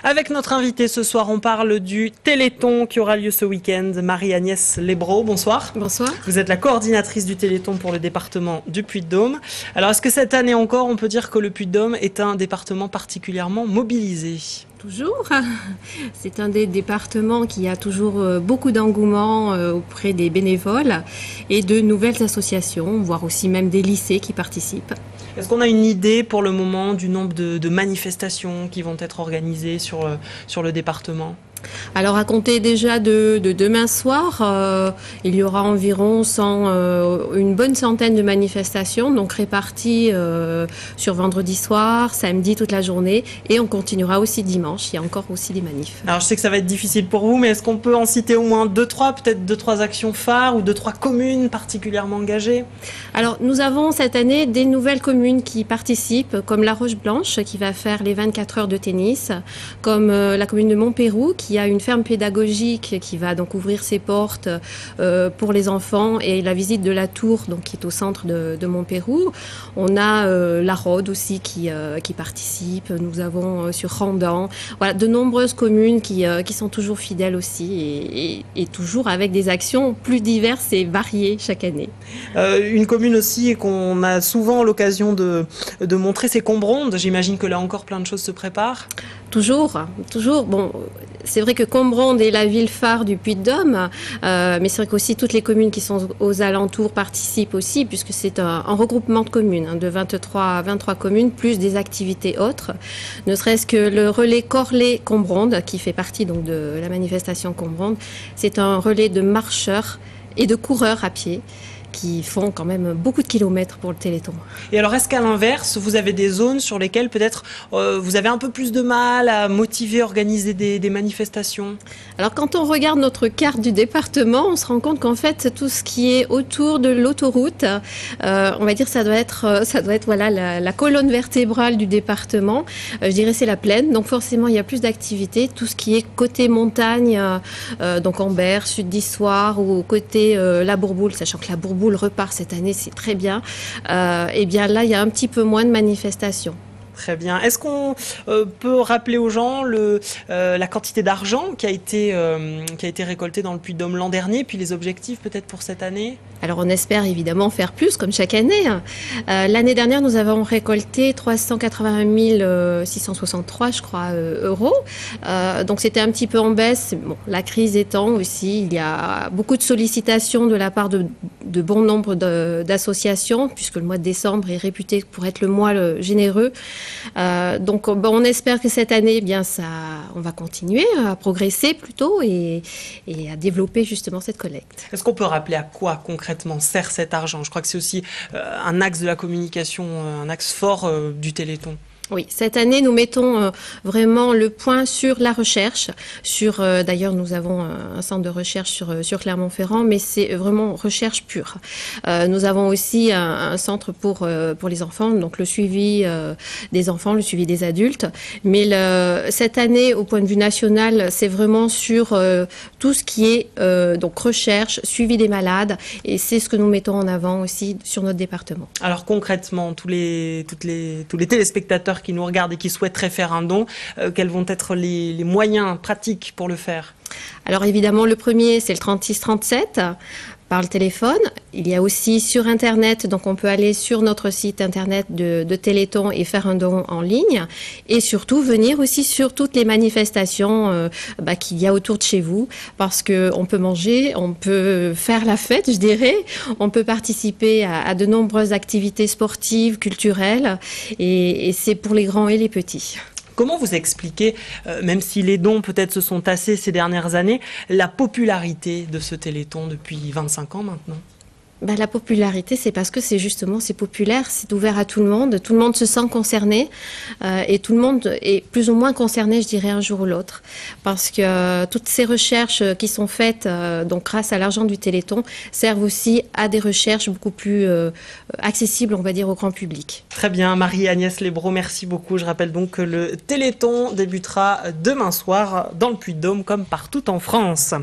Avec notre invitée ce soir, on parle du Téléthon qui aura lieu ce week-end. Marie-Agnès Lebreau, bonsoir. Bonsoir. Vous êtes la coordinatrice du Téléthon pour le département du Puy-de-Dôme. Alors, est-ce que cette année encore, on peut dire que le Puy-de-Dôme est un département particulièrement mobilisé ? Toujours. C'est un des départements qui a toujours beaucoup d'engouement auprès des bénévoles et de nouvelles associations, voire aussi même des lycées qui participent. Est-ce qu'on a une idée pour le moment du nombre de manifestations qui vont être organisées sur le département ? Alors à compter déjà de demain soir, il y aura environ une bonne centaine de manifestations, donc réparties sur vendredi soir, samedi toute la journée, et on continuera aussi dimanche, il y a encore aussi des manifs. Alors je sais que ça va être difficile pour vous, mais est-ce qu'on peut en citer au moins peut-être 2-3 actions phares ou 2-3 communes particulièrement engagées ? Alors nous avons cette année des nouvelles communes qui participent, comme La Roche-Blanche qui va faire les 24 heures de tennis, comme la commune de Montpérou qui a une ferme pédagogique qui va donc ouvrir ses portes pour les enfants, et la visite de la tour donc qui est au centre de Montpérou. On a La Rode aussi qui participe. Nous avons sur Randan, voilà, de nombreuses communes qui sont toujours fidèles aussi et toujours avec des actions plus diverses et variées chaque année. Une commune aussi qu'on a souvent l'occasion de montrer, c'est Combronde. J'imagine que là encore plein de choses se préparent. Toujours. Bon, c'est vrai que Combronde est la ville phare du Puy-de-Dôme, mais c'est vrai qu'aussi toutes les communes qui sont aux alentours participent aussi, puisque c'est un regroupement de communes, de 23 communes, plus des activités autres. Ne serait-ce que le relais Corlay-Combronde, qui fait partie donc de la manifestation Combronde, c'est un relais de marcheurs et de coureurs à pied qui font quand même beaucoup de kilomètres pour le Téléthon. Et alors, est-ce qu'à l'inverse, vous avez des zones sur lesquelles peut-être vous avez un peu plus de mal à motiver, organiser des manifestations ? Alors, quand on regarde notre carte du département, on se rend compte qu'en fait, tout ce qui est autour de l'autoroute, on va dire ça doit être voilà, la colonne vertébrale du département. Je dirais c'est la plaine, donc forcément, il y a plus d'activités. Tout ce qui est côté montagne, donc Ambert, Sud d'Issoire, ou côté la Bourboule, sachant que la Bourboule repart cette année, c'est très bien. Et bien là, il y a un petit peu moins de manifestations. Très bien. Est-ce qu'on peut rappeler aux gens la quantité d'argent qui a été récoltée dans le Puy-de-Dôme l'an dernier, puis les objectifs peut-être pour cette année ? Alors on espère évidemment faire plus, comme chaque année. L'année dernière, nous avons récolté 381 663, je crois, euros. Donc c'était un petit peu en baisse. Bon, la crise étant aussi, il y a beaucoup de sollicitations de la part de bon nombre d'associations, puisque le mois de décembre est réputé pour être le mois généreux. Donc on espère que cette année, eh bien on va continuer à progresser plutôt et à développer justement cette collecte. Est-ce qu'on peut rappeler à quoi concrètement sert cet argent ? Je crois que c'est aussi un axe de la communication, un axe fort du Téléthon. Oui, cette année, nous mettons vraiment le point sur la recherche. D'ailleurs, nous avons un centre de recherche sur Clermont-Ferrand, mais c'est vraiment recherche pure. Nous avons aussi un centre pour les enfants, donc le suivi des enfants, le suivi des adultes. Mais cette année, au point de vue national, c'est vraiment sur tout ce qui est donc recherche, suivi des malades, et c'est ce que nous mettons en avant aussi sur notre département. Alors concrètement, tous les téléspectateurs qui nous regardent et qui souhaiteraient faire un don, quels vont être les moyens pratiques pour le faire ? Alors évidemment, le premier, c'est le 3637 par le téléphone. Il y a aussi sur Internet, donc on peut aller sur notre site Internet de Téléthon et faire un don en ligne. Et surtout, venir aussi sur toutes les manifestations qu'il y a autour de chez vous, parce qu'on peut manger, on peut faire la fête, je dirais. On peut participer à de nombreuses activités sportives, culturelles, et c'est pour les grands et les petits. Comment vous expliquez, même si les dons peut-être se sont tassés ces dernières années, la popularité de ce Téléthon depuis 25 ans maintenant ? La popularité, c'est parce que c'est populaire, c'est ouvert à tout le monde se sent concerné et tout le monde est plus ou moins concerné, je dirais, un jour ou l'autre. Parce que toutes ces recherches qui sont faites donc grâce à l'argent du Téléthon servent aussi à des recherches beaucoup plus accessibles, on va dire, au grand public. Très bien, Marie-Agnès Lebreau, merci beaucoup. Je rappelle donc que le Téléthon débutera demain soir dans le Puy-de-Dôme comme partout en France.